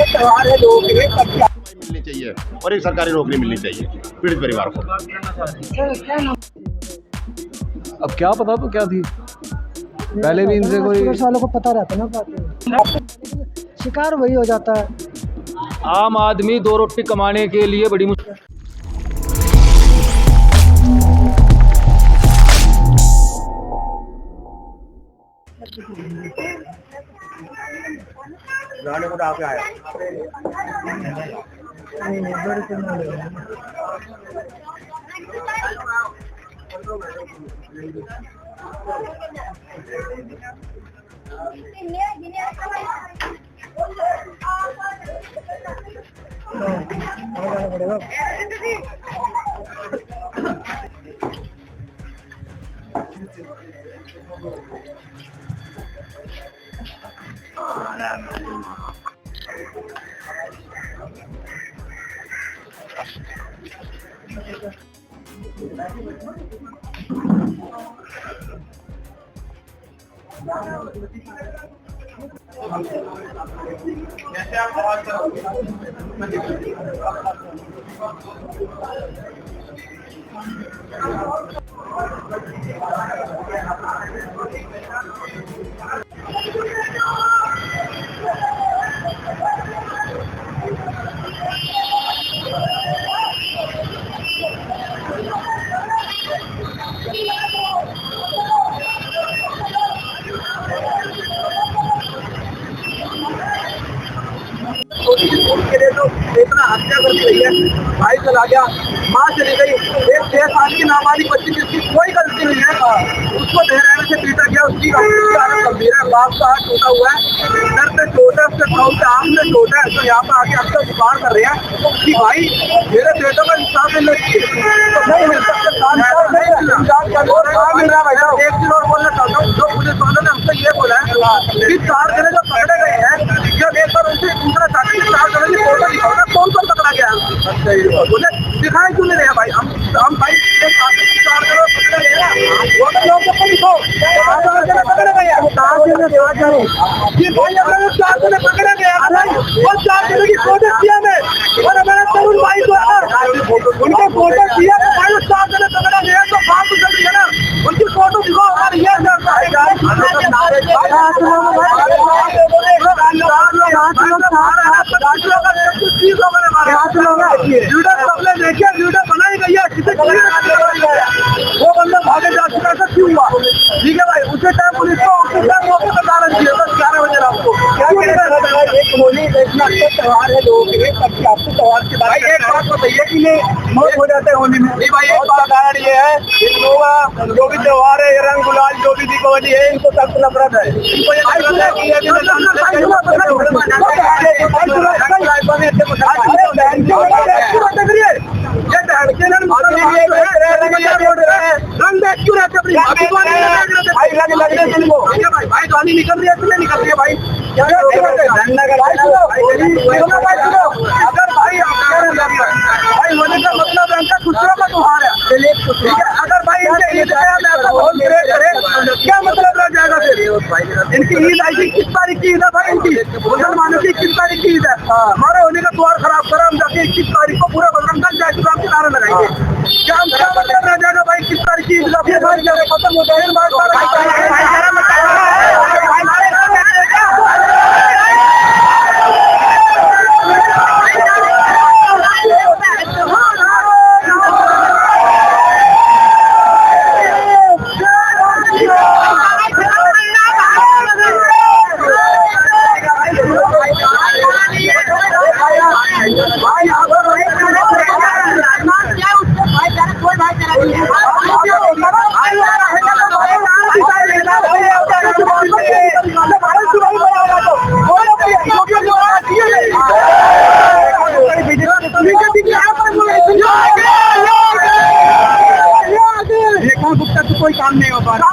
त्योहार है लोगों के लिए मिलनी चाहिए और एक सरकारी नौकरी मिलनी चाहिए पीड़ित परिवार को। अब क्या पता तो क्या थी, पहले भी इनसे कोई सालों को पता रहता ना, शिकार वही हो जाता है। आम आदमी दो रोटी कमाने के लिए बड़ी मुश्किल। जाने को आके आया कैसे आप आवाज करोगे? उनके लिए तो इतना हत्या कर दी है, भाई चला गया, माँ चली गई, एक 6 साल की नाबालिग बच्ची जिसकी कोई गलती नहीं है, उसको धैर्य से पीटा गया, उसकी हालत गंभीर है, बाप का हाथ टूटा हुआ है, सर पे चोट है, उसके पाँव पे आँख में चोट है, तो यहाँ पे आके हमसे बुखार कर रहे हैं कि भाई मेरे बेटों का इंसाफ मिलना चाहिए। एक चीज और बोलना चाहता हूँ, जो पुलिस वालों ने हमसे ये बोला है कि 4 जने जो पकड़े गए हैं, जब एक बार उनसे पूछना चाहते हैं 4 जने की फोटो दिखाओ ना, कौन कौन पकड़ा गया, मुझे दिखाए क्यों नहीं रहे भाई, हम भाई 4 जने पकड़े गए हैं, वो तो लोग को दिखाओ 4 जने पकड़े गए हैं, 4 जने कि भाई अगर 4 जने पकड़े गए हैं और 4 जने की फोटो दिया में, और हमारे तरुण भाई को उनके फोटो दिया, 4 जने पकड़े गए तो बात तो जल्दी है ना, उनकी फोटो दिखाओ। और ये वीडियो बनाई गई है, वो बंदा भागे जा चुका है, क्यों हुआ? ठीक है भाई, उसे टाइम पुलिस को उसी टाइम मौके पर डाल दिया, बस 11 बजे रात को। क्या एक होली इतना अच्छा त्योहार है लोगों के लिए, आपको त्योहार के बारे में एक बात बताइए कि मौत हो जाते हैं होली में? नहीं भाई, एक बात कारण ये है, इन लोगों का जो भी त्योहार है, रंग गुलाल जो भी दीपावली है, इनको सख्त नफरत है, इनको ये नफरत है कि भाई गाली निकल रही है, इसलिए निकल रही है भाई, अगर भाई होने का मतलब इनका खुशियों का त्योहार है, अगर भाई क्या मतलब रह जाएगा फिर? इनकी ईद आएगी, किस तारीख की ईद है भाई? इनकी मुसलमानों की 21 तारीख की ईद है, हमारे होली का त्योहार खराब करा, हम जाके 21 तारीख को पूरा बजरंग दल जय श्री राम के नारे लगाएंगे, क्या मतलब रह जाएगा भाई? 21 तारीख की ईद खत्म हो जाए। कोई काम नहीं हो पा रहा,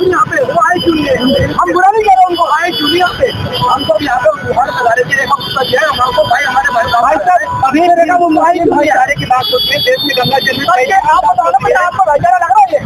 यहाँ पे वो आए क्यों नहीं, हम बुरा नहीं कर रहे उनको, आए क्यों नहीं यहाँ पे, हमको यहाँ पे हर नजारे के हमको भाई हमारे भाई साहब अभी देखा वो भाई भाईचारे की बात होती है, देश में गंगा जल में आप बताओ ना, आपको भाईचारा लग रहा है?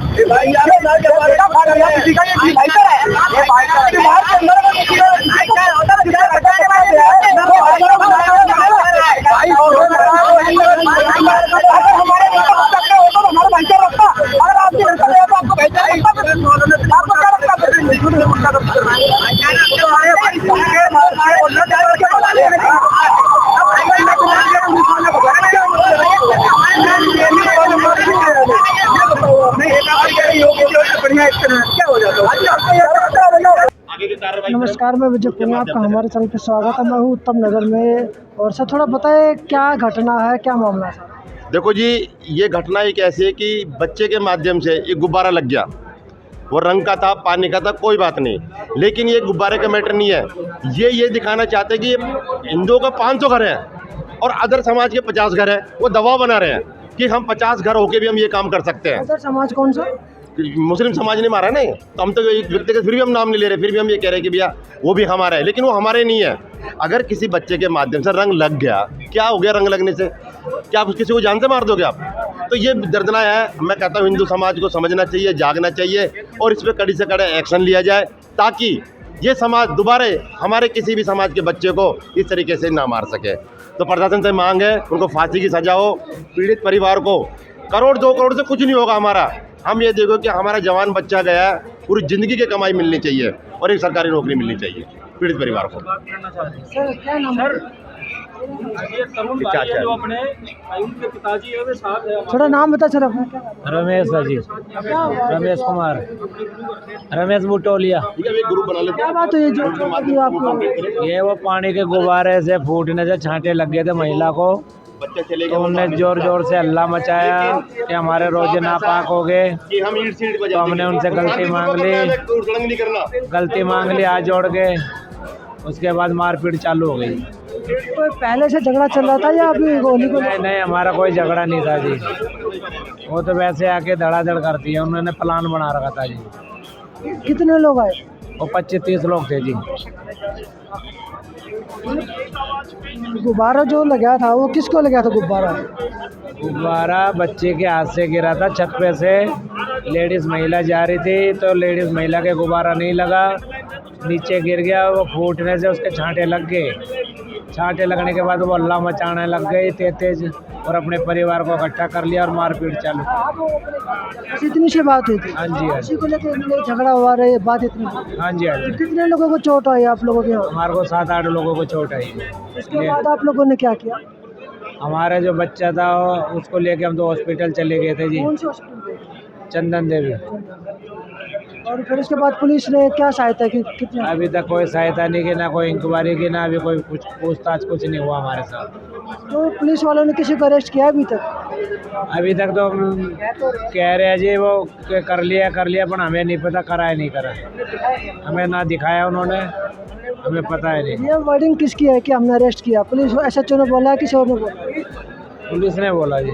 नमस्कार, मैं विजय कुमार, आपका हमारे चैनल पे स्वागत है। मैं हूँ उत्तम नगर में। और सर थोड़ा बताएं क्या घटना है, क्या मामला है सर? देखो जी, ये घटना एक ऐसी है कि बच्चे के माध्यम से एक गुब्बारा लग गया। वो रंग का था, पानी का था, कोई बात नहीं, लेकिन ये गुब्बारे का मैटर नहीं है। ये दिखाना चाहते हैं कि हिंदुओं का 500 घर है और अदर समाज के 50 घर है। वो दबाव बना रहे हैं कि हम 50 घर होके भी हम ये काम कर सकते हैं। अदर समाज कौन सा? मुस्लिम समाज ने मारा नहीं, तो हम तो एक व्यक्ति का फिर भी हम नाम नहीं ले रहे, फिर भी हम ये कह रहे हैं कि भैया वो भी हमारा है, लेकिन वो हमारे नहीं है। अगर किसी बच्चे के माध्यम से रंग लग गया, क्या हो गया रंग लगने से? क्या आप किसी को जान से मार दोगे आप? तो ये दर्दनाक है। मैं कहता हूँ हिंदू समाज को समझना चाहिए, जागना चाहिए और इस पर कड़ी से कड़ा एक्शन लिया जाए, ताकि ये समाज दोबारा हमारे किसी भी समाज के बच्चे को इस तरीके से ना मार सके। तो प्रशासन से मांग है उनको फांसी की सजा हो, पीड़ित परिवार को 1 करोड़ 2 करोड़ से कुछ नहीं होगा हमारा। हम ये देखो कि हमारा जवान बच्चा गया, पूरी ज़िंदगी की कमाई मिलनी चाहिए और एक सरकारी नौकरी मिलनी चाहिए पीड़ित परिवार को। सर क्या नाम है? ये तरुण भाई है जो अपने उनके पिताजी है, वे साथ है। थोड़ा नाम बता सर अपना। क्या रमेश है जी, रमेश कुमार, रमेश बुटोलिया। एक ग्रुप बना लेते क्या बात है जो अभी आपको? ये वो पानी के गुब्बारे से फूटने से छांटे लग गए थे महिला को, बच्चा चले तो उनने जोर जोर से हल्ला मचाया कि हमारे रोजे नापाक हो गए। कि हम ईंट सीट तो हमने उनसे गलती मांग ली, नहीं करना। गलती मांग ली हाथ जोड़ के। उसके बाद मारपीट चालू हो गई। कोई पहले से झगड़ा चल रहा था या अभी गोली को? नहीं, हमारा कोई झगड़ा नहीं था जी। वो तो वैसे आके धड़ाधड़ करती है, उन्होंने प्लान बना रखा था जी। कितने लोग आए? वो 25-30 लोग थे जी। गुब्बारा जो लगा था वो किसको लगा था गुब्बारा? गुब्बारा बच्चे के हाथ से गिरा था छत पे से। लेडीज़ महिला जा रही थी, तो लेडीज़ महिला के गुब्बारा नहीं लगा, नीचे गिर गया। वो फूटने से उसके छांटे लग गए। छांटे लगने के बाद वो हल्ला मचाने लग गई तेज, और अपने परिवार को इकट्ठा कर लिया और मारपीट चालू। बस इतनी सी बात हुई थी? हाँ जी, हाँ जी, इसी को लेकर झगड़ा हुआ रही बात इतनी? हाँ जी, हाँ जी। कितने लोगों को चोट आई आप लोगों के यहाँ? हमारे को 7-8 लोगों को चोट आई। उसके बाद आप लोगों ने क्या किया? हमारा जो बच्चा था उसको लेके हम तो हॉस्पिटल चले गए थे जी, कौन से हॉस्पिटल गए? चंदन देवी। और फिर उसके बाद पुलिस ने क्या सहायता की? कितने? अभी तक कोई सहायता नहीं की, ना कोई इंक्वायरी की, ना अभी कोई कुछ पूछताछ कुछ नहीं हुआ हमारे साथ। तो पुलिस वालों ने किसी को अरेस्ट किया अभी तक? अभी तक तो कह रहे हैं जी वो कर लिया, पर हमें नहीं पता करा है नहीं करा, हमें ना दिखाया उन्होंने, हमें पता है नहीं। ये वर्डिंग किसकी है कि हमने अरेस्ट किया? पुलिस SHO ने बोला है, किसी और ने बोला? पुलिस ने बोला जी।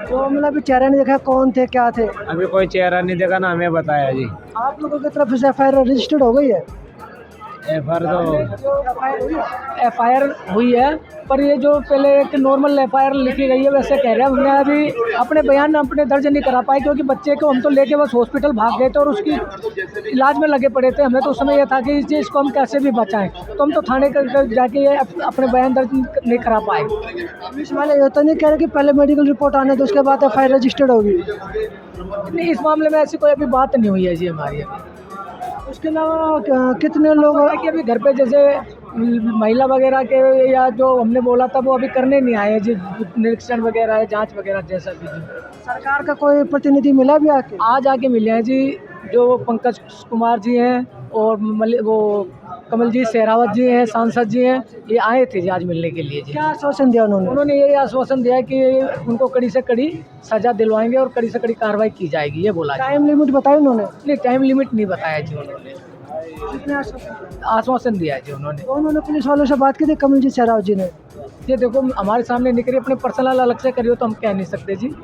तो मतलब अभी चेहरा नहीं देखा कौन थे क्या थे? अभी कोई चेहरा नहीं देखा, ना हमें बताया जी। आप लोगों की तरफ से FIR रजिस्टर्ड हो गई है? FIR हुई है, पर ये जो पहले एक नॉर्मल FIR लिखी गई है वैसे कह रहे हैं। हमने अभी अपने बयान अपने दर्ज नहीं करा पाए, क्योंकि बच्चे को हम तो लेके बस हॉस्पिटल भाग गए थे और उसकी इलाज में लगे पड़े थे। हमें तो उस समय यह था कि इसको हम कैसे भी बचाएं, तो हम तो थाने जाके ये अपने बयान दर्ज नहीं करा पाए। पुलिस वाले ये तो नहीं कह रहे कि पहले मेडिकल रिपोर्ट आने तो उसके बाद FIR रजिस्टर्ड होगी? नहीं, इस मामले में ऐसी कोई अभी बात नहीं हुई है जी हमारी। उसके अलावा कितने लोग कि अभी घर पे जैसे महिला वगैरह के या जो हमने बोला था वो अभी करने नहीं आए जी, निरीक्षण वगैरह जांच वगैरह जैसा भी जी। सरकार का कोई प्रतिनिधि मिला भी आके? आज आके मिले हैं जी, जो पंकज कुमार जी हैं और वो कमलजीत शेरावत जी हैं, सांसद जी हैं, ये आए थे जी आज मिलने के लिए जी। क्या आश्वासन दिया उन्होंने? उन्होंने ये आश्वासन दिया कि उनको कड़ी से कड़ी सजा दिलवाएंगे और कड़ी से कड़ी कार्रवाई की जाएगी, ये बोला। टाइम लिमिट बताई उन्होंने? नहीं, टाइम लिमिट नहीं बताया जी उन्होंने, कितने आश्वासन? आश्वासन दिया है जी उन्होंने। तो उन्होंने पुलिस वालों से बात की थी कमलजीत शेरावत जी ने? ये देखो हमारे सामने नहीं करी, अपने पर्सनल अलग से करियो तो हम कह नहीं सकते जी।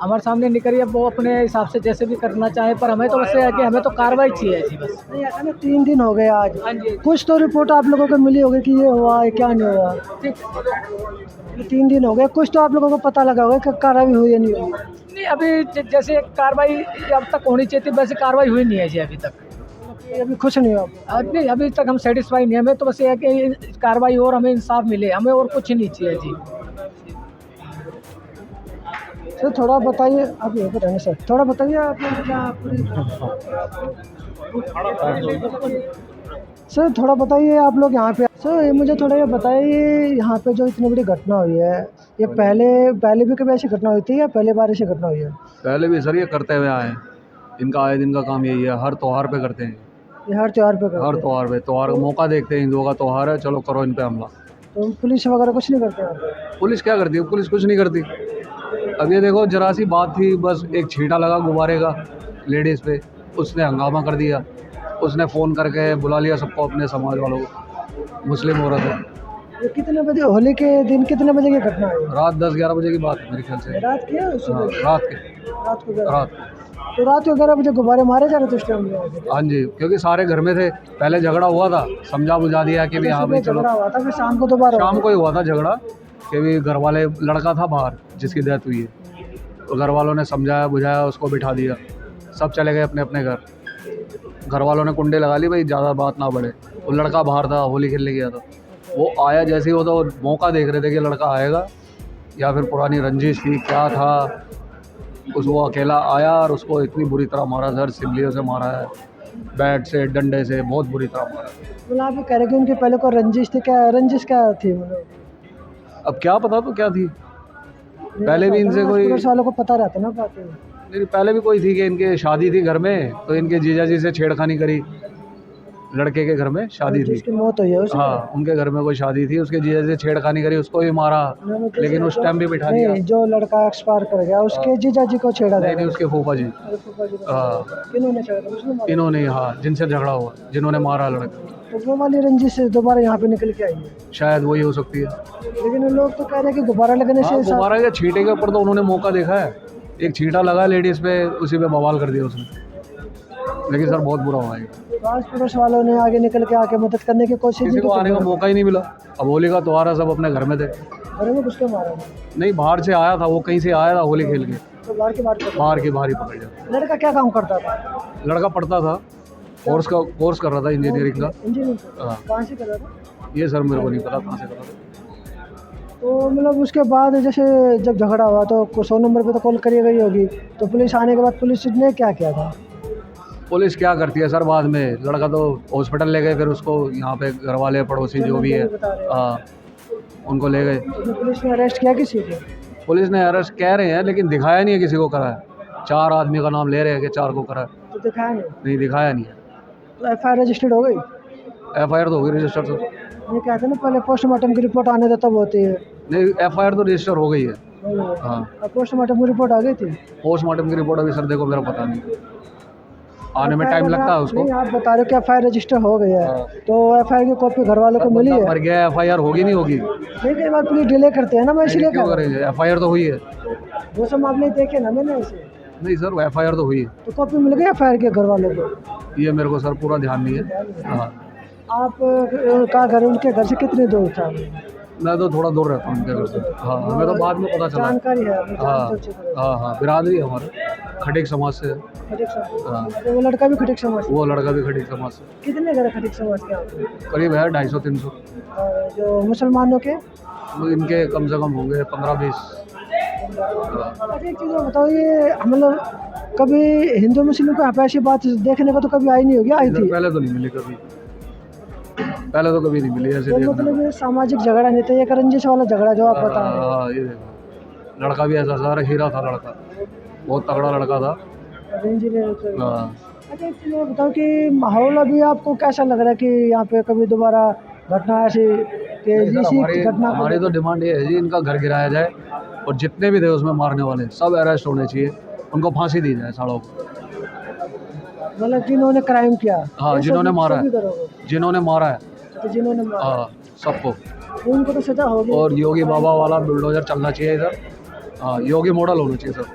हमारे सामने निकली है, वो अपने हिसाब से जैसे भी करना चाहे, पर हमें तो बस ये है कि हमें तो कार्रवाई चाहिए जी बस। नहीं ऐसा ना 3 दिन हो गए आज, हाँ जी। कुछ तो रिपोर्ट आप लोगों को मिली होगी कि ये हुआ है क्या नहीं हुआ। 3 दिन हो गए, कुछ तो आप लोगों को पता लगा होगा कि कार्रवाई हुई या नहीं हुई। नहीं अभी जैसे कार्रवाई अब तक होनी चाहिए थी, वैसे कार्रवाई हुई नहीं है जी अभी तक। अभी खुश नहीं हो आप? नहीं अभी तक हम सेटिस्फाई नहीं है, हमें तो बस ये है कि कार्रवाई और हमें इंसाफ मिले, हमें और कुछ नहीं चाहिए जी। सर थोड़ा बताइए, आप यहाँ पर रहने सर, थोड़ा बताइए आप क्या सर थोड़ा बताइए आप लोग यहाँ पे। सर ये मुझे थोड़ा ये बताइए, यहाँ पे जो इतनी बड़ी घटना हुई है, ये पहले भी कभी ऐसी घटना हुई थी या पहले बार ऐसी घटना हुई है? पहले भी सर ये करते हुए आए हैं, इनका आए दिन का काम यही है, हर त्यौहार पे करते हैं। ये हर त्योहार पे करते हर हैं? त्यौहार का मौका देखते हैं, हिंदुओं का त्यौहार है, चलो करो इन पे हमला। तो पुलिस वगैरह कुछ नहीं करते आप? पुलिस क्या करती है? पुलिस कुछ नहीं करती। अब ये देखो जरा सी बात थी, बस एक छींटा लगा गुब्बारे का लेडीज़ पे, उसने हंगामा कर दिया, उसने फ़ोन करके बुला लिया सबको, अपने समाज वालों को, मुस्लिम औरत है। ये कितने बजे, होली के दिन कितने बजे की घटना है? रात 10-11 बजे की बात है मेरे ख्याल से। रात की है? सुबह हाँ, की? रात के रात को 11? रात तो रात को 11 बजे गुब्बारे मारे जा रहे थे उस टाइम में? हाँ जी, क्योंकि सारे घर में थे, पहले झगड़ा हुआ था, समझा बुझा दिया कि भी हाँ भाई चलो। झगड़ा हुआ था, फिर शाम को दोबारा शाम को ही हुआ था झगड़ा, कि भी घर वाले, लड़का था बाहर जिसकी डेथ हुई है, तो घर वालों ने समझाया बुझाया, उसको बिठा दिया, सब चले गए अपने अपने घर। घर वालों ने कुंडे लगा ली भाई ज़्यादा बात ना बढ़े। वो लड़का बाहर था, होली खेलने गया था, वो आया जैसे ही वो तो मौका देख रहे थे कि लड़का आएगा या फिर पुरानी रंजिश थी क्या था, वो अकेला आया और उसको इतनी बुरी तरह मारा सर, सिबलियों से मारा है, बैट से, डंडे से, बहुत बुरी तरह मारा। मतलब आप कह रहे कि उनके पहले को रंजिश थी, क्या रंजिश क्या थी? मतलब अब क्या पता तो क्या थी, पहले भी इनसे कोई, पुलिस वालों को पता रहता ना बात। नहीं पहले भी कोई थी कि इनके शादी थी घर में, तो इनके जीजा जी से छेड़खानी करी, लड़के के घर में शादी थी, जिसकी मौत हुई है उसकी? हाँ उनके घर में कोई शादी थी, उसके जीजा से छेड़खानी करी, उसको भी मारा, लेकिन उस टाइम भी बिठा दिया। नहीं, जो लड़का एक्सपायर कर गया उसके जीजा जी को छेड़ा नहीं था? नहीं, उसके फूफा जी। हाँ किन्होंने छेड़ा था? उसने मारा? इन्होंने, हाँ जिनसे झगड़ा हुआ, जिन्होंने मारा लड़का, तो वो वाली रंजिश से दोबारा यहाँ पे निकल के आई है? शायद वही हो सकती है। लेकिन लोग तो कह रहे हैं कि गुब्बारा लगने से इंसान- गुब्बारा के छींटे के ऊपर तो उन्होंने मौका देखा है, एक छींटा लगा लेडीज़ पे, उसी पे बवाल कर दिया उसने, लेकिन सर बहुत बुरा हुआ है। आस पड़ोस वालों ने आगे निकल के आके मदद करने की कोशिश किसी नहीं को आने का मौका ही नहीं मिला। अब होली का त्यौहार है, सब अपने घर में थे। घरों में घुस के मारा? नहीं, बाहर से आया था वो, कहीं से आया था होली खेल के, तो बाहर की बात बाहर ही पकड़ लिया। लड़का क्या काम करता था? लड़का पढ़ता था, कोर्स कर रहा था इंजीनियरिंग का। इंजीनियरिंग? हाँ। कहाँ से कर रहा था? ये सर मेरे को नहीं पता कहाँ से कर रहा था। तो मतलब उसके बाद जैसे जब झगड़ा हुआ तो 100 नंबर पे तो कॉल करी गई होगी, तो पुलिस आने के बाद पुलिस ने क्या किया था? पुलिस क्या करती है सर, बाद में लड़का तो हॉस्पिटल ले गए, फिर उसको यहाँ पे घर वाले पड़ोसी जो भी है, हाँ उनको ले गए। तो पुलिस ने अरेस्ट किया किसी को? पुलिस ने अरेस्ट कह रहे हैं, लेकिन दिखाया नहीं है किसी को करा है। 4 आदमी का नाम ले रहे हैं कि 4 को करा है, तो दिखाया नहीं? दिखाया नहीं है। तो FIR रजिस्टर्ड हो गई? FIR तो होगी रजिस्टर सर। ये कहते हैं ना पहले पोस्टमार्टम की रिपोर्ट आने दो तब होती है। नहीं, FIR तो रजिस्टर हो गई है। हाँ, पोस्टमार्टम की रिपोर्ट आ गई थी? पोस्टमार्टम की रिपोर्ट अभी सर देखो मेरा पता नहीं, आने में टाइम लगता है उसको। नहीं, आप बता रहे हो कि FIR रजिस्टर हो गया है, हाँ। तो FIR की कॉपी घर वालों को मिली है? मर गया, FIR होगी नहीं होगी? नहीं, कई बार पुलिस डिले करते हैं ना, मैं इसलिए क्यों कह रहा करेंगे, FIR तो हुई है। हूँ। वो सब मामले देखे ना मैंने ऐसे। नहीं सर, FIR तो हुई है। तो कॉपी मिल गई FIR के घर वालों को? ये मेरे को सर पूरा ध्यान नहीं है। हाँ, आप का घर उनके घर से कितनी दूर था? मैं तो थोड़ा दूर रहता हूँ उनके घर से। हाँ, हमें तो बाद में पता चला। जानकारी है? हाँ हाँ, बिरादरी है हमारे, खटीक समाज से है। खटीक समाज? हाँ, तो वो लड़का भी खटीक समाज से? वो लड़का भी खटीक समाज से। कितने घर खटीक समाज के आपके? करीब है 250-300। और जो मुसलमानों के? वो इनके कम से कम होंगे 15-20। अच्छा एक चीज़ बताओ, ये मतलब कभी हिंदू मुस्लिम को यहाँ पे ऐसी बात देखने को तो कभी आई नहीं होगी? आई थी? पहले तो नहीं मिली कभी, पहले तो कभी नहीं मिली ऐसे तो देखने मतलब ये सामाजिक झगड़ा नहीं था, ये एक रंजिश वाला झगड़ा जो आप बता रहे हैं? हाँ, ये देखो लड़का भी ऐसा सर, हीरा था लड़का, बहुत तगड़ा लड़का था। इंजीनियर? हाँ, अच्छा एक चीज़ बताओ कि माहौल अभी आपको कैसा लग रहा है कि यहाँ पे कभी दोबारा घटना ऐसी कि इसी घटना को? हमारी तो डिमांड ये है जी, इनका घर गिराया जाए और जितने भी थे उसमें मारने वाले सब अरेस्ट होने चाहिए, उनको फांसी दी जाए सालों को। मतलब जिन्होंने क्राइम किया? हाँ, ये जिन्होंने सभी- मारा सभी है, करोगे? जिन्होंने मारा है, तो जिन्होंने मारा हाँ सबको। उनको तो सजा होगी? और योगी बाबा वाला बुलडोजर चलना चाहिए इधर। हाँ, योगी मॉडल होना चाहिए सर।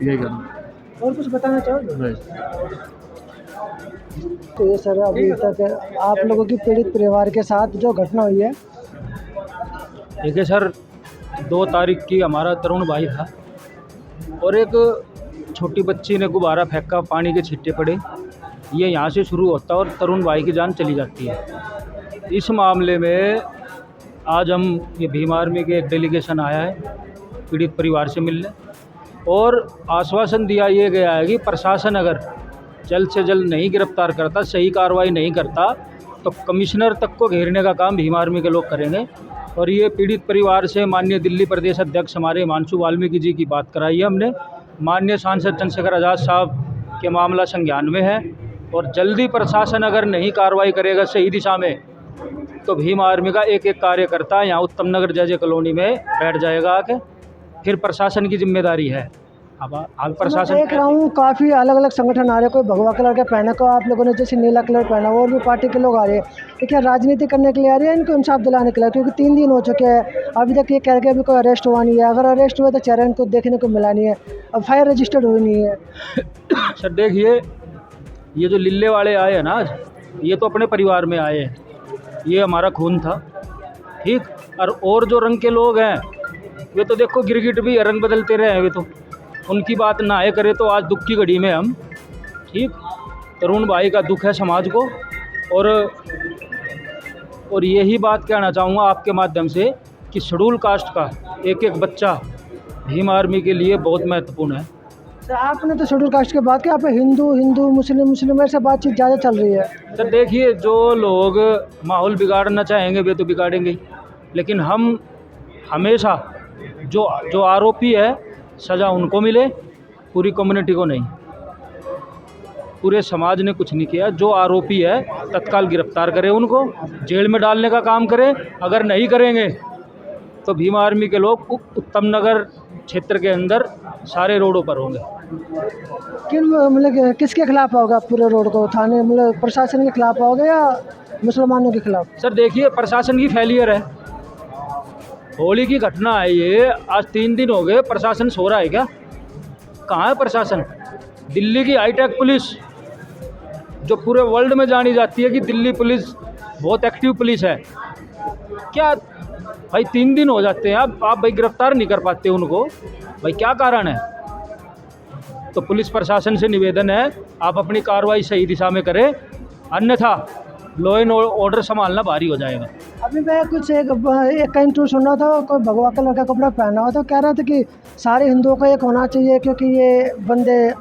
यही कहना और कुछ बताना चाहोगे? है। तो ये सर अभी तक आप लोगों की पीड़ित परिवार के साथ जो घटना हुई है, देखिए सर, 2 तारीख की हमारा तरुण भाई था और एक छोटी बच्ची ने गुब्बारा फेंका, पानी के छिट्टे पड़े। ये यहाँ से शुरू होता है और तरुण भाई की जान चली जाती है। इस मामले में आज हम ये भीम आर्मी के एक डेलीगेशन आया है पीड़ित परिवार से मिलने, और आश्वासन दिया ये गया है कि प्रशासन अगर जल्द से जल्द नहीं गिरफ्तार करता, सही कार्रवाई नहीं करता, तो कमिश्नर तक को घेरने का काम भीम आर्मी के लोग करेंगे। और ये पीड़ित परिवार से माननीय दिल्ली प्रदेश अध्यक्ष हमारे हिमांशु वाल्मीकि जी की बात कराई है हमने। माननीय सांसद चंद्रशेखर आज़ाद साहब के मामला संज्ञान में है और जल्दी प्रशासन अगर नहीं कार्रवाई करेगा सही दिशा में, तो भीम आर्मी का एक कार्यकर्ता यहाँ उत्तम नगर जय कॉलोनी में बैठ जाएगा आके। फिर प्रशासन की जिम्मेदारी है। अब प्रशासन देख रहा हूँ काफ़ी अलग अलग संगठन आ रहे हैं, कोई भगवा कलर का पहना, को आप लोगों ने जैसे नीला कलर पहना, और भी पार्टी के लोग आ रहे हैं। ये क्या राजनीति करने के लिए आ रहे हैं, इनको इंसाफ दिलाने के लिए? क्योंकि 3 दिन हो चुके हैं, अभी तक ये कह रहे अभी कोई अरेस्ट हुआ नहीं है। अगर अरेस्ट हुआ तो चेहरा इनको देखने को मिला नहीं है, FIR रजिस्टर्ड हुई नहीं है। सर देखिए, ये जो लिल्ले वाले आए हैं ना, ये तो अपने परिवार में आए हैं, ये हमारा खून था, ठीक। और जो रंग के लोग हैं वे तो देखो गिरगिट भी रंग बदलते रहे हैं, वे तो उनकी बात ना आए करे। तो आज दुख की घड़ी में हम, ठीक, तरुण भाई का दुख है समाज को। और यही बात कहना चाहूँगा आपके माध्यम से कि शेड्यूल कास्ट का एक एक बच्चा भीम आर्मी के लिए बहुत महत्वपूर्ण है। तो आपने तो शेड्यूल कास्ट की बात की, आप हिंदू मुस्लिम ऐसे बातचीत ज़्यादा चल रही है। सर देखिए, जो लोग माहौल बिगाड़ना चाहेंगे वे तो बिगाड़ेंगे, लेकिन हम हमेशा जो आरोपी है सज़ा उनको मिले, पूरी कम्युनिटी को नहीं। पूरे समाज ने कुछ नहीं किया। जो आरोपी है तत्काल गिरफ्तार करें, उनको जेल में डालने का काम करें। अगर नहीं करेंगे तो भीम आर्मी के लोग उत्तम नगर क्षेत्र के अंदर सारे रोडों पर होंगे। मतलब किसके खिलाफ होगा पूरे रोड को? थाने मतलब प्रशासन के खिलाफ होगा या मुसलमानों के खिलाफ? सर देखिए, प्रशासन की फेलियर है। होली की घटना है ये, आज 3 दिन हो गए, प्रशासन सो रहा है क्या? कहाँ है प्रशासन? दिल्ली की हाईटेक पुलिस जो पूरे वर्ल्ड में जानी जाती है कि दिल्ली पुलिस बहुत एक्टिव पुलिस है, क्या भाई 3 दिन हो जाते हैं, आप भाई गिरफ्तार नहीं कर पाते उनको, भाई क्या कारण है? तो पुलिस प्रशासन से निवेदन है, आप अपनी कार्रवाई सही दिशा में करें, अन्यथा लॉ एंड ऑर्डर संभालना भारी हो जाएगा। अभी मैं कुछ एक इंटरव्यू सुन रहा था, कोई भगवा कलर का कपड़ा पहना हुआ था, कह रहा था कि सारे हिंदुओं को एक होना चाहिए, क्योंकि ये बंदे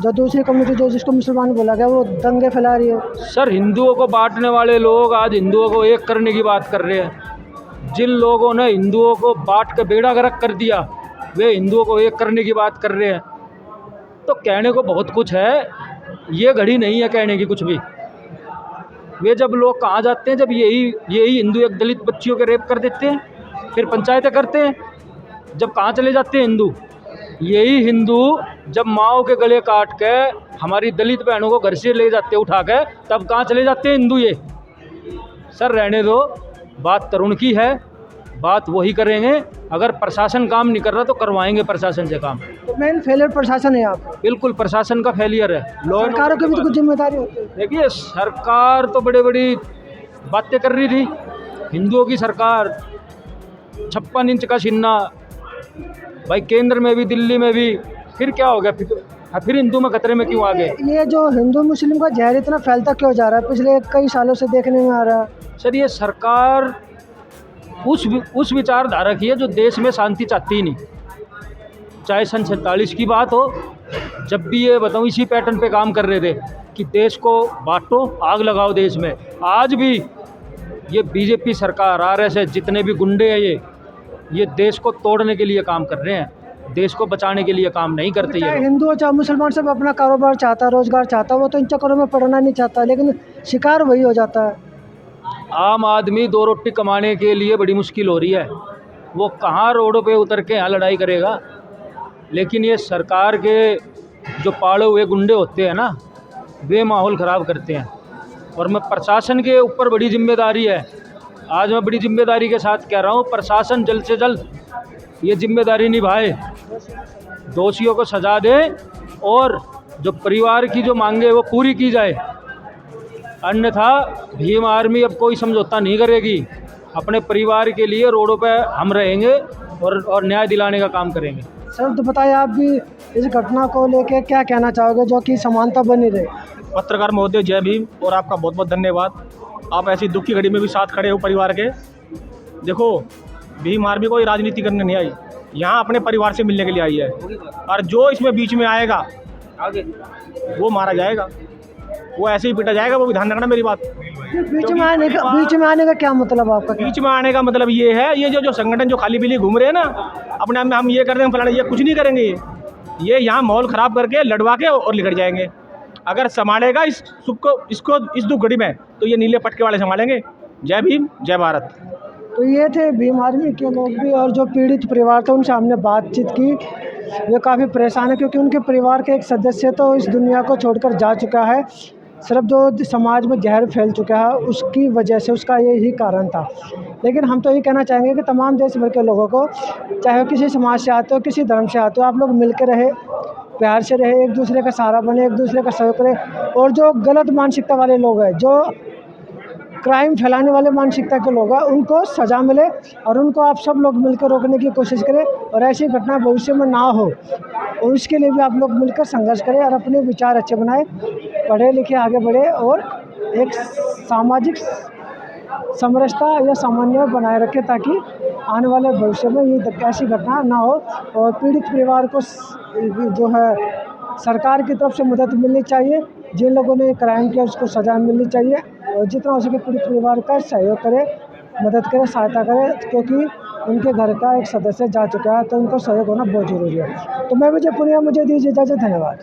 जो दूसरी कम्युनिटी जो जिसको मुसलमान बोला गया वो दंगे फैला रही है। सर हिंदुओं को बांटने वाले लोग आज हिंदुओं को एक करने की बात कर रहे हैं। जिन लोगों ने हिंदुओं को बांट के बेड़ा गर्क कर दिया, वे हिंदुओं को एक करने की बात कर रहे हैं। तो कहने को बहुत कुछ है, ये घड़ी नहीं है कहने की कुछ भी। वे जब लोग कहाँ जाते हैं, जब यही हिंदू एक दलित बच्चियों के रेप कर देते हैं, फिर पंचायतें करते हैं। जब कहाँ चले जाते हैं हिंदू? यही हिंदू जब माओ के गले काट के हमारी दलित बहनों को घर से ले जाते उठा के, तब कहाँ चले जाते हैं हिंदू? ये सर रहने दो, बात तरुण की है, बात वही करेंगे। अगर प्रशासन काम नहीं कर रहा तो करवाएंगे प्रशासन से काम। तो मेन फेलियर प्रशासन है आप? बिल्कुल प्रशासन का फेलियर है। सरकारों की भी तो कुछ जिम्मेदारी होती है। देखिए, सरकार तो बड़े बड़ी बातें कर रही थी, हिंदुओं की सरकार 56 इंच का छिन्ना, भाई केंद्र में भी दिल्ली में भी, फिर क्या हो गया? फिर हिंदू में खतरे में क्यों आ गए? ये जो हिंदू मुस्लिम का जहर इतना फैलता क्यों जा रहा है? पिछले कई सालों से देखने में आ रहा है। सर ये सरकार उस विचारधारा की है जो देश में शांति चाहती ही नहीं। चाहे सन 47 की बात हो, जब भी ये बताऊँ इसी पैटर्न पे काम कर रहे थे कि देश को बांटो, आग लगाओ देश में। आज भी ये बीजेपी सरकार, RSS, जितने भी गुंडे हैं ये देश को तोड़ने के लिए काम कर रहे हैं, देश को बचाने के लिए काम नहीं करते। चाहे हिंदू हो चाहे मुसलमान, सब अपना कारोबार चाहता है, रोजगार चाहता है, वो तो इन चक्करों में पड़ना नहीं चाहता, लेकिन शिकार वही हो जाता है। आम आदमी 2 रोटी कमाने के लिए बड़ी मुश्किल हो रही है, वो कहाँ रोडों पे उतर के यहाँ लड़ाई करेगा। लेकिन ये सरकार के जो पाले हुए गुंडे होते हैं ना, वे माहौल ख़राब करते हैं। और मैं प्रशासन के ऊपर बड़ी जिम्मेदारी है, आज मैं बड़ी जिम्मेदारी के साथ कह रहा हूँ, प्रशासन जल्द से जल्द ये जिम्मेदारी निभाए। दोषियों को सजा दें और जो परिवार की जो मांगे वो पूरी की जाए। अन्यथा भीम आर्मी अब कोई समझौता नहीं करेगी। अपने परिवार के लिए रोडों पे हम रहेंगे और न्याय दिलाने का काम करेंगे। सर तो बताइए, आप भी इस घटना को लेके क्या कहना चाहोगे जो कि समानता बनी रहे? पत्रकार महोदय जय भीम, और आपका बहुत बहुत धन्यवाद। आप ऐसी दुख की घड़ी में भी साथ खड़े हो परिवार के। देखो, भीम आर्मी कोई राजनीति करने नहीं आई, यहाँ अपने परिवार से मिलने के लिए आई है। और जो इसमें बीच में आएगा वो मारा जाएगा, वो ऐसे ही पीटा जाएगा। वो भी ध्यान रखना मेरी बात। बीच में आने का क्या मतलब आपका? बीच में आने का मतलब ये है, ये जो संगठन जो खाली पीली घूम रहे हैं ना, अपने आप में हम ये कर रहे हैं फलाना, ये कुछ नहीं करेंगे। ये यहाँ माहौल ख़राब करके लड़वा के और निकल जाएंगे। अगर संभालेगा इस दुख घड़ी में, तो ये नीले पटके वाले संभालेंगे। जय भीम, जय भारत। तो ये थे भीम आर्मी के लोग भी, और जो पीड़ित परिवार था उनसे हमने बातचीत की। वे काफ़ी परेशान है क्योंकि उनके परिवार के एक सदस्य तो इस दुनिया को छोड़कर जा चुका है। सिर्फ जो समाज में जहर फैल चुका है उसकी वजह से, उसका यही कारण था। लेकिन हम तो ये कहना चाहेंगे कि तमाम देश भर के लोगों को, चाहे किसी समाज से आते हो, किसी धर्म से आते हो, आप लोग मिल के रहे, प्यार से रहे, एक दूसरे का सहारा बने, एक दूसरे का सहयोग करें। और जो गलत मानसिकता वाले लोग हैं, जो क्राइम फैलाने वाले मानसिकता के लोग हैं, उनको सज़ा मिले और उनको आप सब लोग मिलकर रोकने की कोशिश करें और ऐसी घटना भविष्य में ना हो। और उसके लिए भी आप लोग मिलकर संघर्ष करें और अपने विचार अच्छे बनाएं, पढ़े लिखे आगे बढ़े और एक सामाजिक समरसता या सामान्य बनाए रखें ताकि आने वाले भविष्य में ये ऐसी घटना ना हो। और पीड़ित परिवार को जो है सरकार की तरफ से मदद मिलनी चाहिए। जिन लोगों ने क्राइम किया उसको सज़ा मिलनी चाहिए और जितना हो सके पीड़ित परिवार का सहयोग करें, मदद करें, सहायता करें, क्योंकि उनके घर का एक सदस्य जा चुका है तो उनको सहयोग होना बहुत ज़रूरी है। तो मैं विजय पुनिया, मुझे दीजिए इजाज़त। धन्यवाद।